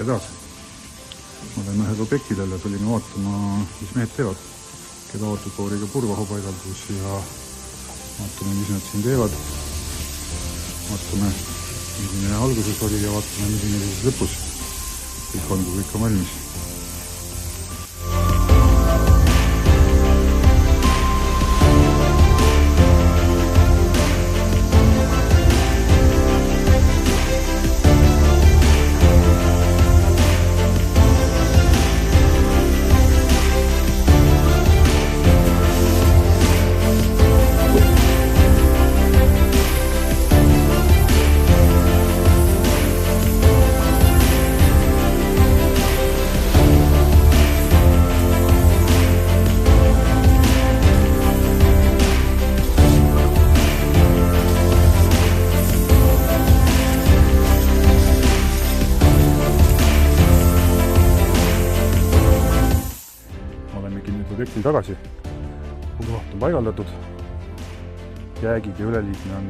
edasi. Oleme ühed objektidel ja tulime vaatama, mis mehed teevad. Keda autopooriga purvahu paigaldus ja vaatame, mis nad siin teevad. Vaatame, milline alguses oli ja vaatame, milline siis lõpus. Kõik on, kui kõik on valmis. Objektil tagasi, purvaht on paigaldatud, jäägid ja üleliigne on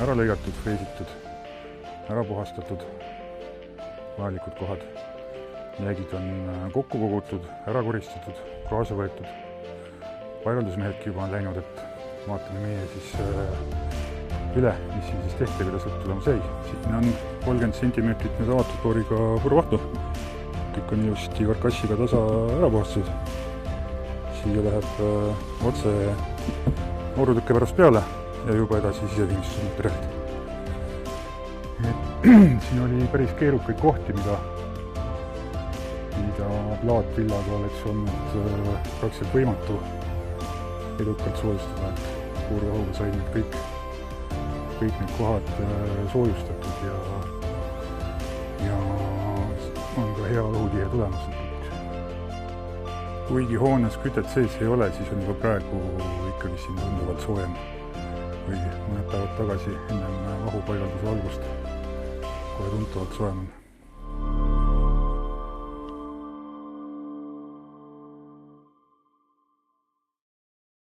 ära lõigatud, freesitud, ära puhastatud, vajalikud kohad. Jäägid on kokku kogutud, ära koristatud, kaasa võetud. Paigaldusmehedki juba on läinud, et vaatame meie siis üle, mis siin siis tehti, kuidas lõpptulemus jäi. Siin on 30 cm nüüd avatud pooriga purvahtu. Kõik on just karkassiga tasa ära puhastatud. Siia läheb otse noorutükke pärast peale ja juba edasi sisetingistusmaterjalid. Siin oli päris keerukaid kohti, mida plaatvillaga oleks olnud praktiliselt võimatu edukalt soojustada, et purvahuga sai nüüd kõik need kohad soojustatud ja on ka hea õhutihe tulemus. Kuigi hoones kütet sees ei ole, siis on juba praegu ikkagi siin tunduvalt soojem või mõned päevad tagasi ennem vahupaigalduse algust kohe tuntavalt soojem on.